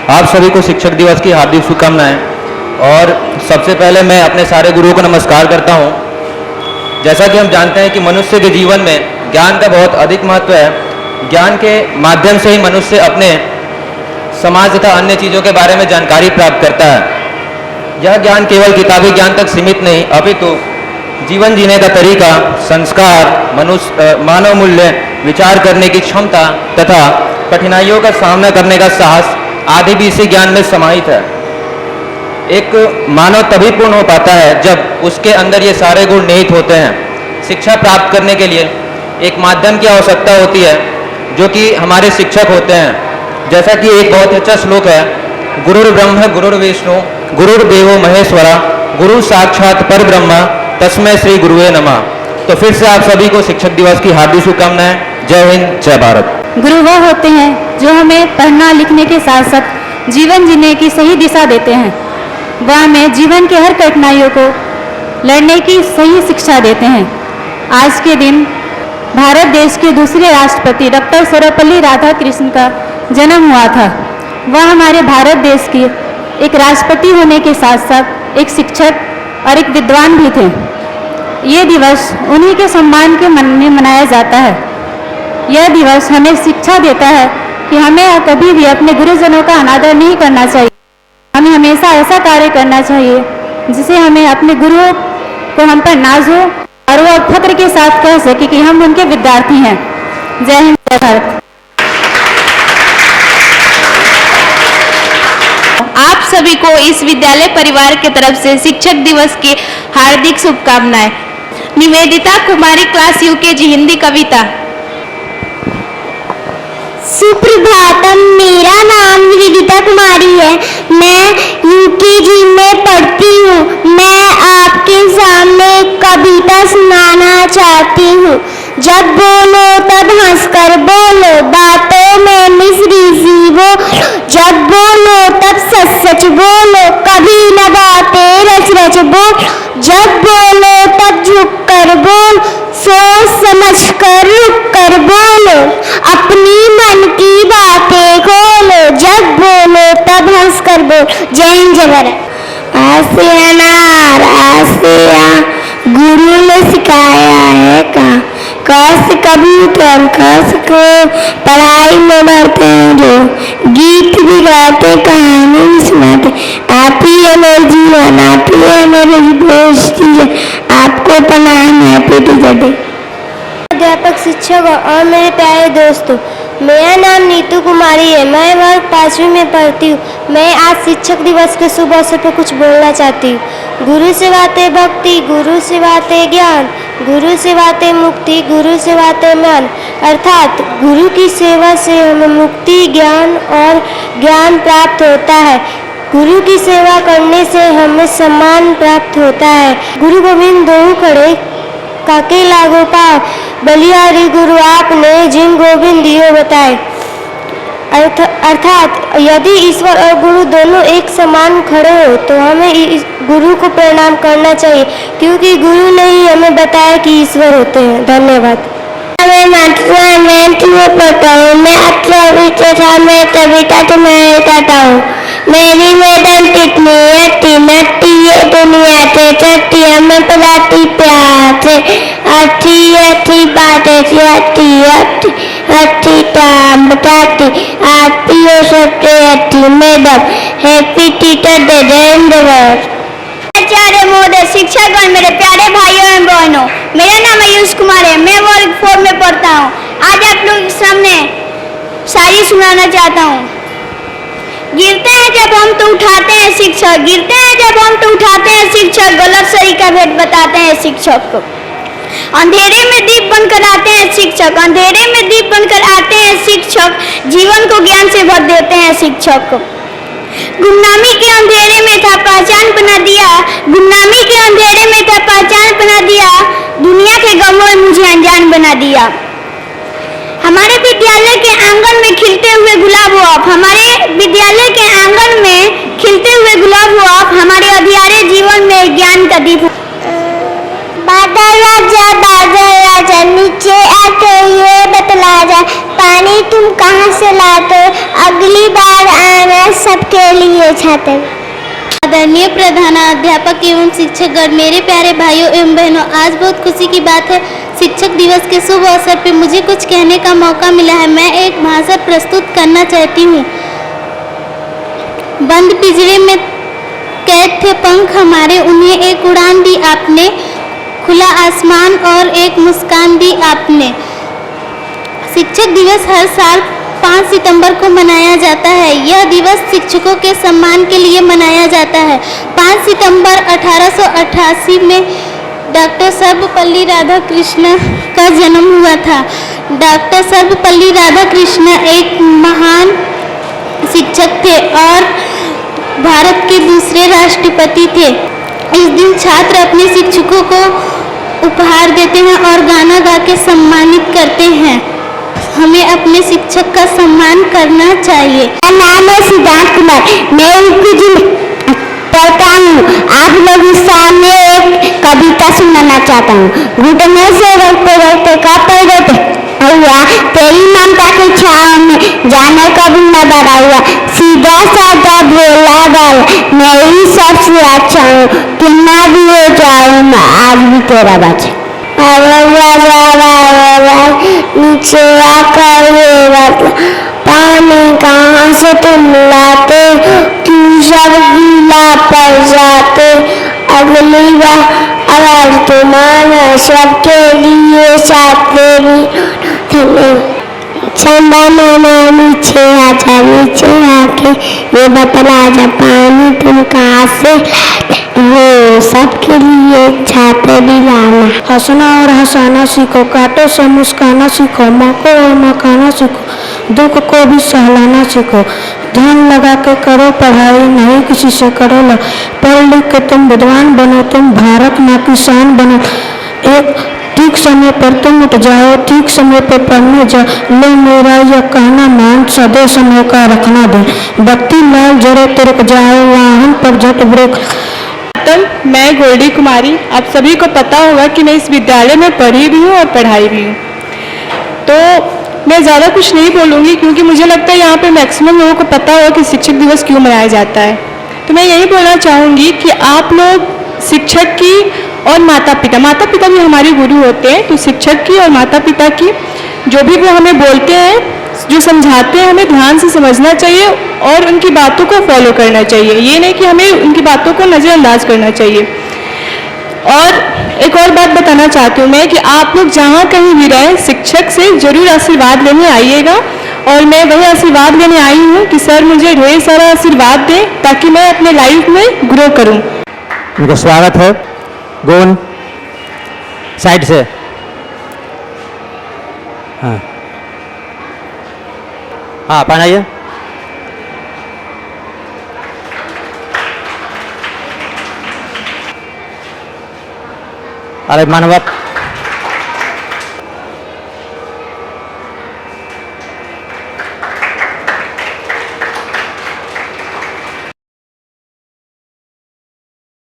आप सभी को शिक्षक दिवस की हार्दिक शुभकामनाएं। और सबसे पहले मैं अपने सारे गुरुओं को नमस्कार करता हूं। जैसा कि हम जानते हैं कि मनुष्य के जीवन में ज्ञान का बहुत अधिक महत्व है। ज्ञान के माध्यम से ही मनुष्य अपने समाज तथा अन्य चीज़ों के बारे में जानकारी प्राप्त करता है। यह ज्ञान केवल किताबी ज्ञान तक सीमित नहीं, अपितु जीवन जीने का तरीका, संस्कार, मानव मूल्य, विचार करने की क्षमता तथा कठिनाइयों का सामना करने का साहस आदि भी इसी ज्ञान में समाहित है। एक मानव तभी पूर्ण हो पाता है जब उसके अंदर ये सारे गुण निहित होते हैं। शिक्षा प्राप्त करने के लिए एक माध्यम की आवश्यकता होती है, जो कि हमारे शिक्षक होते हैं। जैसा कि एक बहुत अच्छा श्लोक है, गुरुर् ब्रह्म गुरुर्विष्णु गुरुर्देवो महेश्वरा गुरु साक्षात परब्रह्म तस्मै श्री गुरुवे नमः। तो फिर से आप सभी को शिक्षक दिवस की हार्दिक शुभकामनाएं। जय हिंद, जय भारत। गुरु वह होते हैं जो हमें पढ़ना लिखने के साथ साथ जीवन जीने की सही दिशा देते हैं। वह हमें जीवन के हर कठिनाइयों को लड़ने की सही शिक्षा देते हैं। आज के दिन भारत देश के दूसरे राष्ट्रपति डॉक्टर सर्वपल्ली राधाकृष्णन का जन्म हुआ था। वह हमारे भारत देश के एक राष्ट्रपति होने के साथ साथ एक शिक्षक और एक विद्वान भी थे। ये दिवस उन्हीं के सम्मान के मन में मनाया जाता है। यह दिवस हमें शिक्षा देता है कि हमें कभी भी अपने गुरुजनों का अनादर नहीं करना चाहिए। हमें हमेशा ऐसा कार्य करना चाहिए जिससे हमें अपने गुरुओं को हम पर नाज हो और वह फक्र के साथ कह सके कि हम उनके विद्यार्थी हैं। जय हिंद, जय भारत। आप सभी को इस विद्यालय परिवार की तरफ से शिक्षक दिवस की हार्दिक शुभकामनाएं। निवेदिता कुमारी, क्लास यूकेजी, हिंदी कविता। सुप्रभातम, मेरा नाम निवेदिता कुमारी है। मैं यूकेजी में पढ़ती हूँ। मैं आपके सामने कविता सुनाना चाहती हूँ। जब बोलो तब हंसकर बोलो, बातों में मिश्री सी बोलो। जब बोलो तब सच सच बोलो, कभी न बातें रच रच बोलो। जब बोलो तब झुक कर बोलो, सोच समझ कर रुक कर बोलो। अपनी मन की बातें खोलो, जब बोलो तब हंस कर बोलो। जय हिंद, जय भारत। आसे अनार आसे गुरु ने सिखाया है कहाँ, कस कबूतर खस को पढ़ाई में बढ़ते हैं जो, गीत भी गाते कहानी भी सुनाते। आप ही है मेरे जीवन, आप ही है मेरे दोस्ती, आपको प्रणाम है टीचर डे। अध्यापक, शिक्षक और मेरे प्यारे दोस्तों, मेरा नाम नीतू कुमारी है। मैं वर्ग 5वीं में पढ़ती हूँ। मैं आज शिक्षक दिवस के शुभ अवसर पर कुछ बोलना चाहती हूँ। गुरु से बातें भक्ति, गुरु से बातें ज्ञान, गुरु से बातें मुक्ति, गुरु से बातें ज्ञान। अर्थात गुरु की सेवा से हमें मुक्ति, ज्ञान और ज्ञान प्राप्त होता है। गुरु की सेवा करने से हमें सम्मान प्राप्त होता है। गुरु गोविंद दोहु खड़े काके लागो पाव, बलिहारी गुरु आपने जिन गोविंद दियो बताए। अर्थात यदि ईश्वर और गुरु दोनों एक समान खड़े हो तो हमें इस गुरु को प्रणाम करना चाहिए, क्योंकि गुरु ने ही हमें बताया कि ईश्वर होते हैं। धन्यवाद। मैं कविता तुम्हें बताता हूँ। मेरी मैडम कितनी अच्छी नट्टी, ये दुनिया से सच्ची हमें पढ़ाती प्यार से। अच्छी अच्छी बातें सी अच्छी अच्छी अच्छी काम बताती। आप भी हो सबसे अच्छी मैडम। Happy teacher day. जय हिंद, जय भारत। आचार्य महोदय, शिक्षकगण, मेरे प्यारे भाइयों एवं बहनों, मेरा नाम आयुष कुमार है। मैं वर्ग 4 में पढ़ता हूँ। आज आप लोग के सामने शायरी सुनाना चाहता हूँ। गिरते हैं जब हम तो उठाते हैं शिक्षक, गिरते हैं जब हम तो उठाते हैं शिक्षक, गलत सही का भेद बताते हैं शिक्षक को। अंधेरे में दीप बनकर आते हैं शिक्षक, अंधेरे में दीप बनकर आते हैं शिक्षक, जीवन को ज्ञान से भर देते हैं शिक्षक को। गुमनामी के अंधेरे में था पहचान बना दिया, गुमनामी के अंधेरे में था पहचान बना दिया, दुनिया के गमों में मुझे अनजान बना दिया। हमारे विद्यालय के आंगन में खिलते हुए गुलाब हो आप, हमारे विद्यालय के आंगन में खिलते हुए गुलाब हो आप, हमारे अंधियारे जीवन में ज्ञान का दीप हो। बादल राजा नीचे आके ये बतला जा, पानी तुम कहाँ से लाते, अगली बार आना सबके लिए छात्र। आदरणीय प्रधानाध्यापक एवं शिक्षकगण, मेरे प्यारे भाइयों एवं बहनों, आज बहुत खुशी की बात है। शिक्षक दिवस के शुभ अवसर पर मुझे कुछ कहने का मौका मिला है। मैं एक भाषण प्रस्तुत करना चाहती हूँ। बंद पिंजरे में कैद थे पंख हमारे, उन्हें एक उड़ान दी आपने, खुला आसमान और एक मुस्कान दी आपने। शिक्षक दिवस हर साल 5 सितंबर को मनाया जाता है। यह दिवस शिक्षकों के सम्मान के लिए मनाया जाता है। 5 सितंबर 1888 में डॉक्टर सर्वपल्ली राधाकृष्ण का जन्म हुआ था। डॉक्टर सर्वपल्ली राधाकृष्ण एक महान शिक्षक थे और भारत के दूसरे राष्ट्रपति थे। इस दिन छात्र अपने शिक्षकों को उपहार देते हैं और गाना गा के सम्मानित करते हैं। हमें अपने शिक्षक का सम्मान करना चाहिए। मेरा नाम है सिद्धार्थ कुमार, मैं यूपी पढ़ता हूँ। आप लोग इस सामने एक कविता सुनाना चाहता हूँ। घुटने से रखते रखते कपड़े हुआ, तेरी ममता की छाँव में जाने कभी न बड़ा हुआ। सीधा साधा भोला बाल, मैं ही सबसे अच्छा हूँ, कितना भी हो जाऊँ मैं आज भी तेरा बच्चा। नीचे आकर पानी कहाँ से तुम लाते, क्यों सब गीला पड़ जाते। अगली बार अगर तुम्हारा सबके लिए साथ चंदा मामा नीचे आके ये बतला जा पानी तुम कहाँ से हो, सबके लिए छाते भी लाना। हंसना और हंसाना सीखो, कांटों से मुस्काना सीखो, माँ को और मकाना सीखो, दुख को भी सहलाना सीखो। ध्यान लगा के करो पढ़ाई, नहीं किसी से करो लड़। पढ़ लिख के तुम विद्वान बनो, तुम भारत माँ की शान बनो। एक ठीक समय पर तुम उठ जाओ, ठीक समय पर पढ़ने जाओ। लो मेरा यह कहना मान, सदैव समय का रखना दे। बत्ती लाल जरे तिरक जाओ, वाहन पर झट ब्रेक। मैं गोल्डी कुमारी, आप सभी को पता होगा कि मैं इस विद्यालय में पढ़ी भी हूँ और पढ़ाई भी हूँ। तो मैं ज़्यादा कुछ नहीं बोलूँगी क्योंकि मुझे लगता है यहाँ पे मैक्सिमम लोगों को पता होगा कि शिक्षक दिवस क्यों मनाया जाता है। तो मैं यही बोलना चाहूँगी कि आप लोग शिक्षक की और माता पिता भी हमारे गुरु होते हैं, तो शिक्षक की और माता पिता की जो भी वो हमें बोलते हैं, जो समझाते हैं, हमें ध्यान से समझना चाहिए और उनकी बातों को फॉलो करना चाहिए। ये नहीं कि हमें उनकी बातों को नज़रअंदाज करना चाहिए। और एक और बात बताना चाहती हूँ मैं कि आप लोग जहाँ कहीं भी रहें, शिक्षक से ज़रूर आशीर्वाद लेने आइएगा। और मैं वही आशीर्वाद लेने आई हूँ कि सर मुझे ढेर सारा आशीर्वाद दें ताकि मैं अपने लाइफ में ग्रो करूँ। उनका स्वागत है। गोन साइड से, हाँ हाँ पहनाइए। अरे मानवक